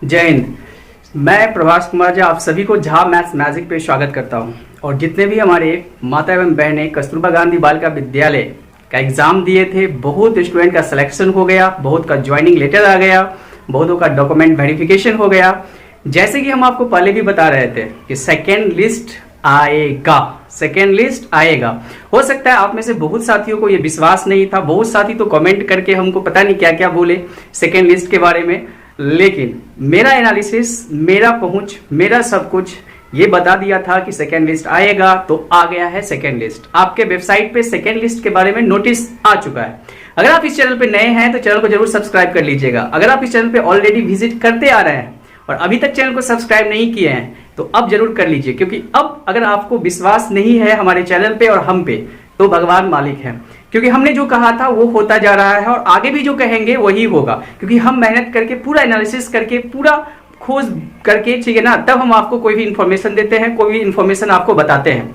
जय हिंद। मैं प्रभास कुमार झा आप सभी को झा मैथ्स मैजिक पे स्वागत करता हूं। और जितने भी हमारे माता एवं बहनें कस्तूरबा गांधी बालिका विद्यालय का एग्जाम दिए थे, बहुत स्टूडेंट का सिलेक्शन हो गया, बहुत का ज्वाइनिंग लेटर आ गया, बहुतों का डॉक्यूमेंट वेरिफिकेशन हो गया। जैसे कि हम आपको पहले भी बता रहे थे कि सेकेंड लिस्ट आएगा, सेकेंड लिस्ट आएगा। हो सकता है आप में से बहुत साथियों को ये विश्वास नहीं था, बहुत साथी तो कमेंट करके हमको पता नहीं क्या क्या बोले सेकेंड लिस्ट के बारे में, लेकिन मेरा एनालिसिस, मेरा पहुंच, मेरा सब कुछ ये बता दिया था कि सेकेंड लिस्ट आएगा। तो आ गया है सेकेंड लिस्ट। आपके वेबसाइट पे सेकेंड लिस्ट के बारे में नोटिस आ चुका है। अगर आप इस चैनल पे नए हैं तो चैनल को जरूर सब्सक्राइब कर लीजिएगा। अगर आप इस चैनल पे ऑलरेडी विजिट करते आ रहे हैं और अभी तक चैनल को सब्सक्राइब नहीं किए हैं तो अब जरूर कर लीजिए, क्योंकि अब अगर आपको विश्वास नहीं है हमारे चैनल पे और हम पे, तो भगवान मालिक है, क्योंकि हमने जो कहा था वो होता जा रहा है और आगे भी जो कहेंगे वही होगा, क्योंकि हम मेहनत करके पूरा एनालिसिस करके पूरा खोज करके, ठीक है ना, तब हम आपको कोई भी इंफॉर्मेशन देते हैं, कोई भी इंफॉर्मेशन आपको बताते हैं।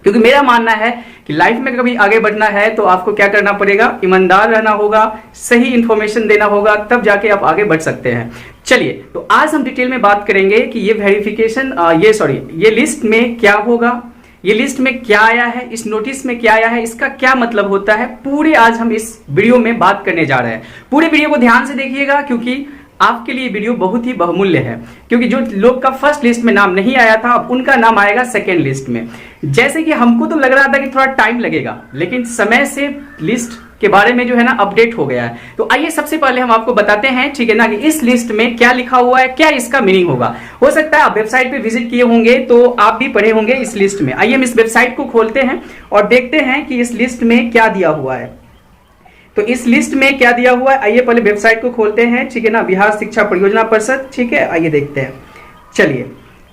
क्योंकि मेरा मानना है कि लाइफ में कभी आगे बढ़ना है तो आपको क्या करना पड़ेगा, ईमानदार रहना होगा, सही इंफॉर्मेशन देना होगा, तब जाके आप आगे बढ़ सकते हैं। चलिए, तो आज हम डिटेल में बात करेंगे कि ये वेरिफिकेशन, ये लिस्ट में क्या होगा, ये लिस्ट में क्या आया है, इस नोटिस में क्या आया है, इसका क्या मतलब होता है, पूरे आज हम इस वीडियो में बात करने जा रहे हैं। पूरे वीडियो को ध्यान से देखिएगा, क्योंकि आपके लिए वीडियो बहुत ही बहुमूल्य है। क्योंकि जो लोग का फर्स्ट लिस्ट में नाम नहीं आया था, अब उनका नाम आएगा सेकेंड लिस्ट में। जैसे कि हमको तो लग रहा था कि थोड़ा टाइम लगेगा, लेकिन समय से लिस्ट के बारे में जो है ना अपडेट हो गया है। तो आइए सबसे पहले हम आपको बताते हैं, ठीक है ना, कि इस लिस्ट में क्या लिखा हुआ है, क्या इसका मीनिंग होगा। हो सकता है आप वेबसाइट पे विजिट किए होंगे तो आप भी पढ़े होंगे इस लिस्ट में। आइए हम इस वेबसाइट को खोलते हैं और देखते हैं कि इस लिस्ट में क्या दिया हुआ है। तो इस लिस्ट में क्या दिया हुआ है, आइए पहले वेबसाइट को खोलते हैं, ठीक है ना, बिहार शिक्षा परियोजना परिषद, ठीक है। आइए देखते हैं। चलिए,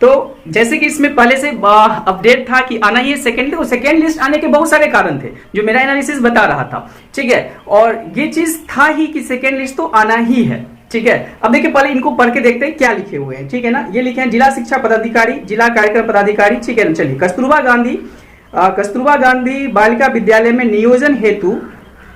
तो जैसे कि इसमें पहले से अपडेट था कि आना ही है सेकेंड, तो सेकेंड लिस्ट आने के बहुत सारे कारण थे जो मेरा एनालिसिस बता रहा था, ठीक है। और ये चीज था ही कि सेकेंड लिस्ट तो आना ही है, ठीक है। अब देखिए, पहले इनको पढ़ के देखते हैं क्या लिखे हुए हैं, ठीक है ना। ये लिखे हैं जिला शिक्षा पदाधिकारी, जिला कार्यक्रम पदाधिकारी, ठीक है ना। चलिए, कस्तूरबा गांधी बालिका विद्यालय में नियोजन हेतु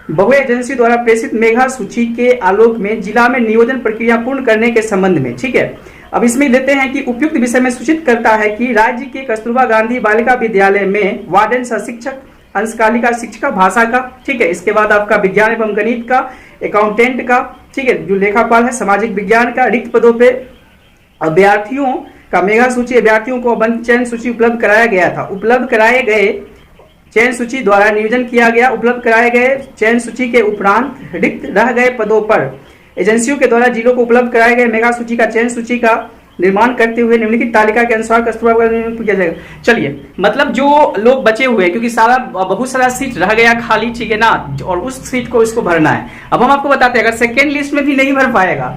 बहु एजेंसी द्वारा प्रेषित मेगा सूची के आलोक में जिला में नियोजन प्रक्रिया पूर्ण करने के संबंध में, ठीक है। अब इसमें देते हैं कि उपयुक्त विषय में सूचित करता है कि राज्य के कस्तूरबा गांधी बालिका विद्यालय में वार्डन सह शिक्षक, अंशकालिका शिक्षिका भाषा का, ठीक है। इसके बाद आपका विज्ञान एवं गणित का, अकाउंटेंट का, ठीक है, जो लेखापाल है, सामाजिक विज्ञान का, रिक्त पदों पे अभ्यर्थियों का मेगा सूची, अभ्यर्थियों को बंद चयन सूची उपलब्ध कराया गया था। उपलब्ध कराए गए चयन सूची द्वारा नियोजन किया गया। उपलब्ध कराए गए चयन सूची के उपरांत रिक्त रह गए पदों पर एजेंसियों के द्वारा जिलों को उपलब्ध कराए गए मेगा सूची का चयन सूची का निर्माण करते हुए निम्नलिखित तालिका के अनुसार कस्तूरबा किया जाएगा। चलिए, मतलब जो लोग बचे हुए, क्योंकि बहुत सारा सीट रह गया खाली, ठीक है ना, और उस सीट को इसको भरना है। अब हम आपको बताते हैं, अगर सेकेंड लिस्ट में भी नहीं भर पाएगा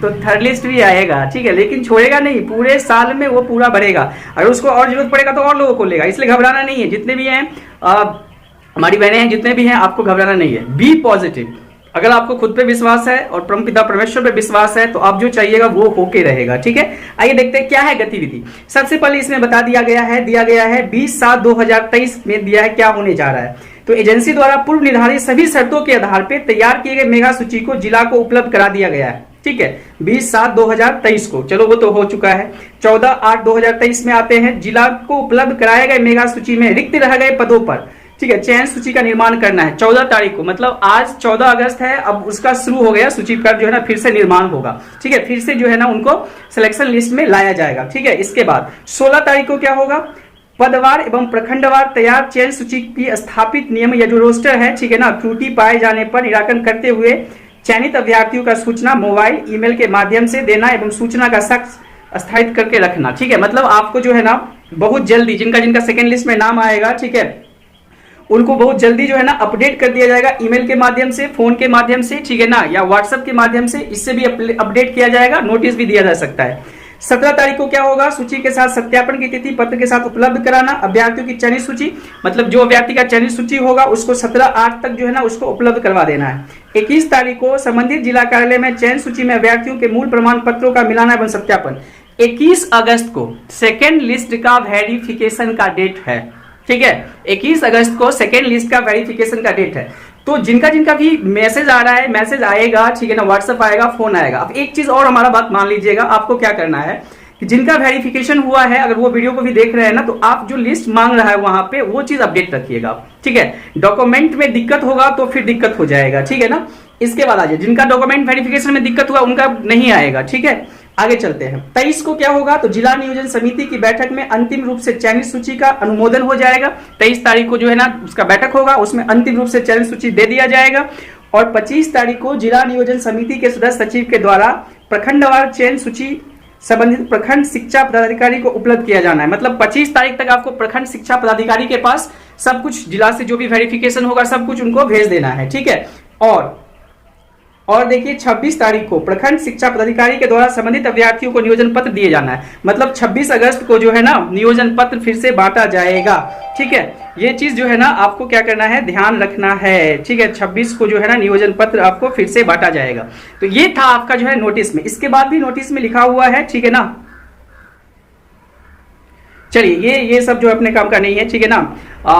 तो थर्ड लिस्ट भी आएगा, ठीक है, लेकिन छोड़ेगा नहीं, पूरे साल में वो पूरा भरेगा। अगर उसको और जरूरत पड़ेगा तो और लोगों को लेगा, इसलिए घबराना नहीं है। जितने भी हैं हमारी बहनें हैं, जितने भी हैं, आपको घबराना नहीं है। Be positive. अगर आपको खुद पे विश्वास है और परमपिता परमेश्वर पे विश्वास है तो आप जो चाहिएगा वो होके रहेगा, ठीक है। आइए देखते हैं क्या है गतिविधि। सबसे पहले इसमें बता दिया गया है 20/7/2023 में दिया है क्या होने जा रहा है। तो एजेंसी द्वारा पूर्व निर्धारित सभी शर्तों के आधार पर तैयार किए गए मेगा सूची को जिला को उपलब्ध करा दिया गया है, ठीक है, 20/7/2023 को। चलो, वो तो हो चुका है। 14/8/2023 में आते हैं, जिला को उपलब्ध कराए गए मेगा सूची में रिक्त रह गए पदों पर, ठीक है, चयन सूची का निर्माण करना है 14 तारीख को। मतलब आज 14 अगस्त है, अब उसका शुरू हो गया, सूची का जो है ना फिर से निर्माण होगा, ठीक है, फिर से जो है ना उनको सिलेक्शन लिस्ट में लाया जाएगा, ठीक है। इसके बाद 16 तारीख को क्या होगा, पदवार एवं प्रखंडवार तैयार चयन सूची की स्थापित नियम या जो रोस्टर है, ठीक है ना, त्रुटि पाए जाने पर निराकरण करते हुए चयनित अभ्यर्थियों का सूचना मोबाइल ईमेल के माध्यम से देना एवं सूचना का सख्त स्थायित्व करके रखना, ठीक है। मतलब आपको जो है ना बहुत जल्दी, जिनका सेकेंड लिस्ट में नाम आएगा, ठीक है, उनको बहुत जल्दी जो है ना अपडेट कर दिया जाएगा, ईमेल के माध्यम से, फोन के माध्यम से, ठीक है ना, या व्हाट्सएप के माध्यम से, इससे भी अपडेट किया जाएगा, नोटिस भी दिया जा सकता है। 17 तारीख को क्या होगा, सूची के साथ सत्यापन की तिथि पत्र के साथ उपलब्ध कराना अभ्यर्थियों की चयनित सूची। मतलब जो अभ्यर्थी का चयनित सूची होगा उसको 17/8 तक जो है ना उसको उपलब्ध करवा देना है। 21 तारीख को संबंधित जिला कार्यालय में चयन सूची में अभ्यर्थियों के मूल प्रमाण पत्रों का मिलाना एवं सत्यापन। 21 अगस्त को सेकेंड लिस्ट का वेरिफिकेशन का डेट है, ठीक है, 21 अगस्त को सेकेंड लिस्ट का वेरिफिकेशन का डेट है। तो जिनका जिनका भी मैसेज आ रहा है, मैसेज आएगा, ठीक है ना, व्हाट्सएप आएगा, फोन आएगा। अब एक चीज और हमारा बात मान लीजिएगा, आपको क्या करना है कि जिनका वेरिफिकेशन हुआ है, अगर वो वीडियो को भी देख रहे हैं ना, तो आप जो लिस्ट मांग रहा है वहां पे वो चीज अपडेट रखिएगा, ठीक है। डॉक्यूमेंट में दिक्कत होगा तो फिर दिक्कत हो जाएगा, ठीक है ना। इसके बाद आ जाए, जिनका डॉक्यूमेंट वेरिफिकेशन में दिक्कत हुआ उनका नहीं आएगा, ठीक है। आगे चलते हैं। 23 को क्या होगा, तो जिला नियोजन समिति की बैठक में अंतिम रूप से चयनित सूची का अनुमोदन हो जाएगा। 23 तारीख को जो है ना उसका बैठक होगा, उसमें अंतिम रूप से चयनित सूची दे दिया जाएगा। और 25 तारीख को जिला नियोजन समिति के सदस्य सचिव के द्वारा प्रखंडवार चयन सूची संबंधित प्रखंड शिक्षा पदाधिकारी को उपलब्ध किया जाना है। मतलब 25 तारीख तक आपको प्रखंड शिक्षा पदाधिकारी के पास सब कुछ, जिला से जो भी वेरिफिकेशन होगा सब कुछ उनको भेज देना है, ठीक है। और देखिए 26 तारीख को प्रखंड शिक्षा पदाधिकारी के द्वारा संबंधित अभ्यर्थियों को नियोजन पत्र दिए जाना है। मतलब 26 अगस्त को जो है ना नियोजन पत्र फिर से बांटा जाएगा, ठीक है। ये चीज जो है ना आपको क्या करना है, ध्यान रखना है, ठीक है। 26 को जो है ना नियोजन पत्र आपको फिर से बांटा जाएगा। तो ये था आपका जो है नोटिस में। इसके बाद भी नोटिस में लिखा हुआ है, ठीक है ना। चलिए ये सब जो अपने काम का नहीं है, ठीक है ना,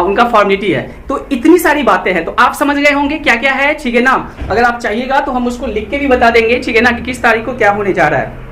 उनका फॉर्मेलिटी है। तो इतनी सारी बातें हैं, तो आप समझ गए होंगे क्या क्या है, ठीक है ना। अगर आप चाहिएगा तो हम उसको लिख के भी बता देंगे, ठीक है ना, कि किस तारीख को क्या होने जा रहा है।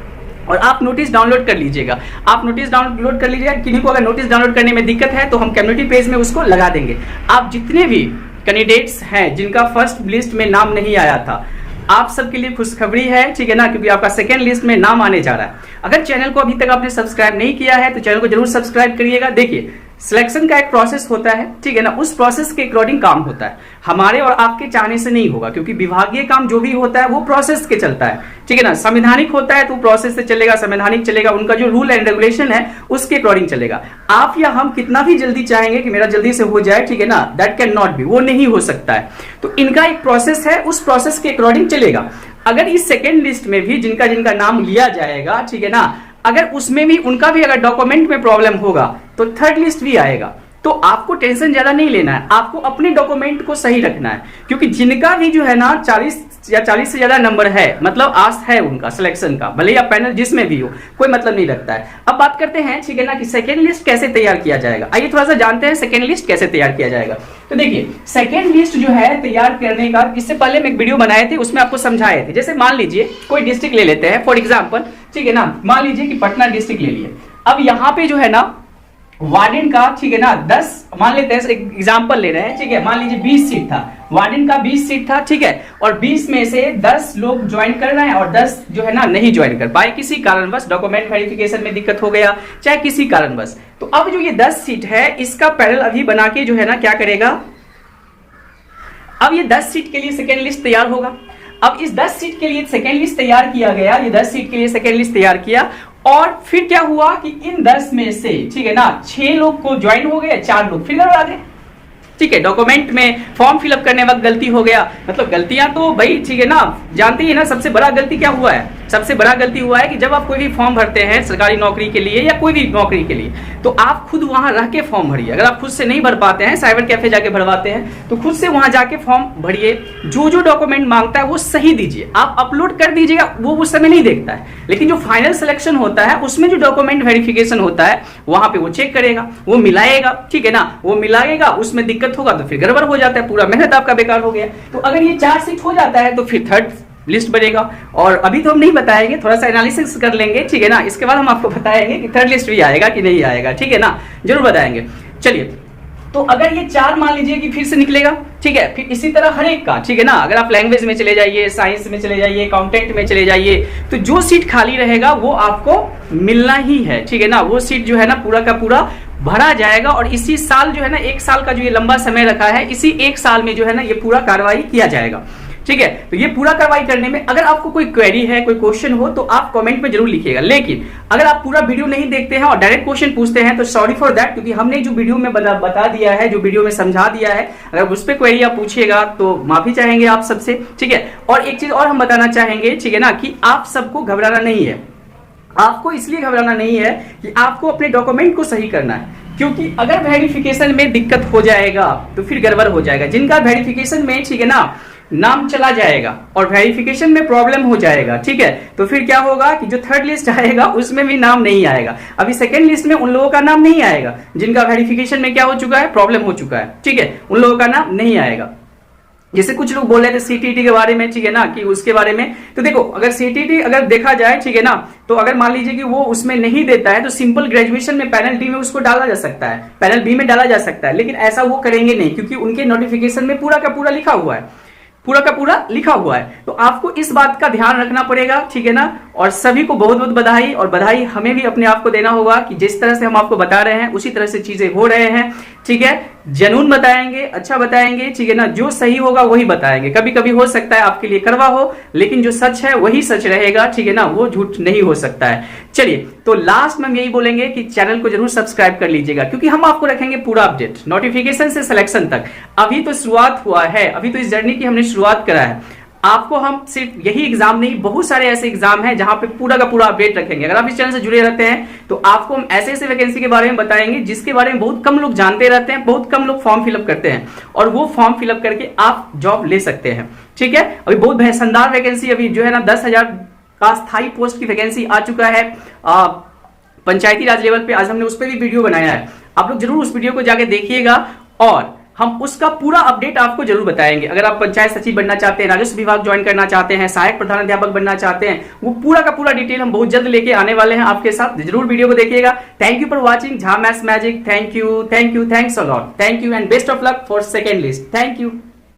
और आप नोटिस डाउनलोड कर लीजिएगा, आप नोटिस डाउनलोड कर लीजिएगा। किन्हीं को अगर नोटिस डाउनलोड करने में दिक्कत है तो हम कम्युनिटी पेज में उसको लगा देंगे। आप जितने भी कैंडिडेट्स हैं जिनका फर्स्ट लिस्ट में नाम नहीं आया था, आप सबके लिए खुशखबरी है, ठीक है ना, क्योंकि आपका सेकंड लिस्ट में नाम आने जा रहा है। अगर चैनल को अभी तक आपने सब्सक्राइब नहीं किया है तो चैनल को जरूर सब्सक्राइब करिएगा। देखिए सिलेक्शन का एक प्रोसेस होता है, ठीक है ना, उस प्रोसेस के अकॉर्डिंग काम होता है, हमारे और आपके चाहने से नहीं होगा, क्योंकि विभागीय काम जो भी होता है वो प्रोसेस के चलता है, ठीक है ना। संवैधानिक होता है तो प्रोसेस से चलेगा, संवैधानिक चलेगा, उनका जो रूल एंड रेगुलेशन है उसके अकॉर्डिंग चलेगा। आप या हम कितना भी जल्दी चाहेंगे कि मेरा जल्दी से हो जाए, ठीक है ना, दैट कैन नॉट बी, वो नहीं हो सकता है। तो इनका एक प्रोसेस है, उस प्रोसेस के अकॉर्डिंग चलेगा। अगर इस सेकेंड लिस्ट में भी जिनका जिनका नाम लिया जाएगा, ठीक है ना, अगर उसमें भी उनका भी अगर डॉक्यूमेंट में प्रॉब्लम होगा तो थर्ड लिस्ट भी आएगा। तो आपको टेंशन ज्यादा नहीं लेना है, आपको अपने डॉक्यूमेंट को सही रखना है, क्योंकि जिनका भी जो है ना 40 या 40 से ज्यादा नंबर है, मतलब आस है उनका सिलेक्शन का, भले या पैनल जिसमें भी हो, कोई मतलब नहीं रखता है। अब बात करते हैं, ठीक है ना, कि सेकेंड लिस्ट कैसे तैयार किया जाएगा। आइए थोड़ा सा जानते हैं सेकेंड लिस्ट कैसे तैयार किया जाएगा। तो देखिए सेकेंड लिस्ट जो है तैयार करने का, इससे पहले मैं एक वीडियो बनाए थे, उसमें आपको समझाए थे। जैसे मान लीजिए कोई डिस्ट्रिक्ट ले लेते हैं फॉर एग्जाम्पल, ठीक है ना, मान लीजिए कि पटना डिस्ट्रिक्ट ले लिए। अब यहाँ पे जो है ना वार्डन का, ठीक है ना, 10 मान लेते हैं, एक एग्जांपल ले रहे हैं, ठीक है, मान लीजिए 20 सीट था, वार्डन का 20 सीट था, ठीक है, और 20 में से 10 लोग ज्वाइन कर रहे हैं और 10 जो है ना नहीं ज्वाइन कर पाए, किसी कारणवश डॉक्यूमेंट वेरिफिकेशन में दिक्कत हो गया, चाहे किसी कारणवश। तो अब जो ये 10 सीट है इसका पैनल अभी बना के जो है ना क्या करेगा, अब ये 10 सीट के लिए सेकेंड लिस्ट तैयार होगा। अब इस 10 सीट के लिए सेकेंड लिस्ट तैयार किया गया, ये 10 सीट के लिए सेकेंड लिस्ट तैयार किया, और फिर क्या हुआ कि इन 10 में से, ठीक है ना, 6 लोग को ज्वाइन हो गए, 4 लोग फिर आ गए, ठीक है। डॉक्यूमेंट में फॉर्म फिलअप करने वक्त गलती हो गया, मतलब गलतियां तो भाई, ठीक है ना, जानते ही ना सबसे बड़ा गलती क्या हुआ है। सबसे बड़ा गलती हुआ है कि जब आप कोई भी फॉर्म भरते हैं सरकारी नौकरी के लिए या कोई भी नौकरी के लिए, तो आप खुद वहां रह के फॉर्म भरिए। अगर आप खुद से नहीं भर पाते हैं, साइबर कैफे जाके भरवाते हैं, तो खुद से वहां जाके फॉर्म भरिए, जो जो डॉक्यूमेंट मांगता है वो सही दीजिए, आप अपलोड कर दीजिएगा, वो उस समय नहीं देखता है। लेकिन जो फाइनल सिलेक्शन होता है उसमें जो डॉक्यूमेंट वेरिफिकेशन होता है वहां पे वो चेक करेगा, वो मिलाएगा, ठीक है ना, वो मिलाएगा, उसमें दिक्कत होगा तो फिर गड़बड़ हो जाता है, पूरा मेहनत आपका बेकार हो गया। तो अगर ये 4 सीट हो जाता है तो फिर थर्ड लिस्ट बनेगा। और अभी तो हम नहीं बताएंगे, थोड़ा सा एनालिसिस कर लेंगे, ठीक है ना, इसके बाद हम आपको बताएंगे कि थर्ड लिस्ट भी आएगा कि नहीं आएगा, ठीक है ना, जरूर बताएंगे। चलिए, तो अगर ये 4 मान लीजिए कि फिर से निकलेगा, ठीक है, फिर इसी तरह हर एक का, ठीक है ना, अगर आप लैंग्वेज में चले जाइए, साइंस में चले जाइए, अकाउंटेंट में चले जाइए, तो जो सीट खाली रहेगा वो आपको मिलना ही है, ठीक है ना, वो सीट जो है ना पूरा का पूरा भरा जाएगा। और इसी साल जो है ना, 1 साल का जो ये लंबा समय रखा है, इसी 1 साल में जो है ना ये पूरा कार्रवाई किया जाएगा, ठीक है। तो ये पूरा कार्रवाई करने में अगर आपको कोई क्वेरी है, कोई क्वेश्चन हो, तो आप कमेंट में जरूर लिखिएगा। लेकिन अगर आप पूरा वीडियो नहीं देखते हैं और डायरेक्ट क्वेश्चन पूछते हैं तो सॉरी फॉर दैट, क्योंकि हमने जो वीडियो में बता दिया है, जो वीडियो में समझा दिया है, अगर उस पर क्वेरी आप पूछिएगा तो माफी चाहेंगे आप सबसे, ठीक है। और एक चीज और हम बताना चाहेंगे, ठीक है ना, कि आप सबको घबराना नहीं है। आपको इसलिए घबराना नहीं है कि आपको अपने डॉक्यूमेंट को सही करना है, क्योंकि अगर वेरिफिकेशन में दिक्कत हो जाएगा तो फिर गड़बड़ हो जाएगा। जिनका वेरिफिकेशन में, ठीक है ना, नाम चला जाएगा और वेरिफिकेशन में प्रॉब्लम हो जाएगा, ठीक है, तो फिर क्या होगा कि जो थर्ड लिस्ट आएगा उसमें भी नाम नहीं आएगा। अभी सेकंड लिस्ट में उन लोगों का नाम नहीं आएगा जिनका वेरिफिकेशन में क्या हो चुका है, प्रॉब्लम हो चुका है, ठीक है, उन लोगों का नाम नहीं आएगा। जैसे कुछ लोग बोल रहे थे सीटीटी के बारे में, ठीक है ना, कि उसके बारे में, तो देखो अगर सीटीटी अगर देखा जाए, ठीक है ना, तो अगर मान लीजिए कि वो उसमें नहीं देता है तो सिंपल ग्रेजुएशन में पैनल डी में उसको डाला जा सकता है, पैनल बी में डाला जा सकता है, लेकिन ऐसा वो करेंगे नहीं, क्योंकि उनके नोटिफिकेशन में पूरा का पूरा लिखा हुआ है, पूरा का पूरा लिखा हुआ है। तो आपको इस बात का ध्यान रखना पड़ेगा, ठीक है ना। और सभी को बहुत बहुत बधाई, और बधाई हमें भी अपने आप को देना होगा कि जिस तरह से हम आपको बता रहे हैं उसी तरह से चीजें हो रहे हैं, ठीक है। जनून बताएंगे, अच्छा बताएंगे, ठीक है ना, जो सही होगा वही बताएंगे। कभी कभी हो सकता है आपके लिए कड़वा हो, लेकिन जो सच है वही सच रहेगा, ठीक है ना, वो झूठ नहीं हो सकता है। चलिए, तो लास्ट में हम यही बोलेंगे कि चैनल को जरूर सब्सक्राइब कर लीजिएगा, क्योंकि हम आपको रखेंगे पूरा अपडेट नोटिफिकेशन से सिलेक्शन तक। अभी तो शुरुआत हुआ है, अभी तो इस जर्नी की हमने शुरुआत करा है। आपको हम सिर्फ यही एग्जाम नहीं, बहुत सारे ऐसे एग्जाम हैं जहां पे पूरा का पूरा अपडेट रखेंगे। अगर आप इस चैनल से जुड़े रहते हैं तो आपको हम ऐसे ऐसे वैकेंसी के बारे में बताएंगे जिसके बारे में बहुत कम लोग जानते रहते हैं, बहुत कम लोग फॉर्म फिलअप करते हैं, और वो फॉर्म फिलअप करके आप जॉब ले सकते हैं, ठीक है। अभी बहुत शानदार वैकेंसी अभी जो है ना 10,000 का स्थायी पोस्ट की वैकेंसी आ चुका है पंचायती राज लेवल पे। आज हमने उस पर भी वीडियो बनाया है, आप लोग जरूर उस वीडियो को जाके देखिएगा, और हम उसका पूरा अपडेट आपको जरूर बताएंगे। अगर आप पंचायत सचिव बनना चाहते हैं, राजस्व विभाग ज्वाइन करना चाहते हैं, सहायक प्रधान अध्यापक बनना चाहते हैं, वो पूरा का पूरा डिटेल हम बहुत जल्द लेके आने वाले हैं आपके साथ। जरूर वीडियो को देखिएगा। Thank you for watching Jha maths magic. Thank you, thanks a lot, thank you and best of luck for second list. Thank you.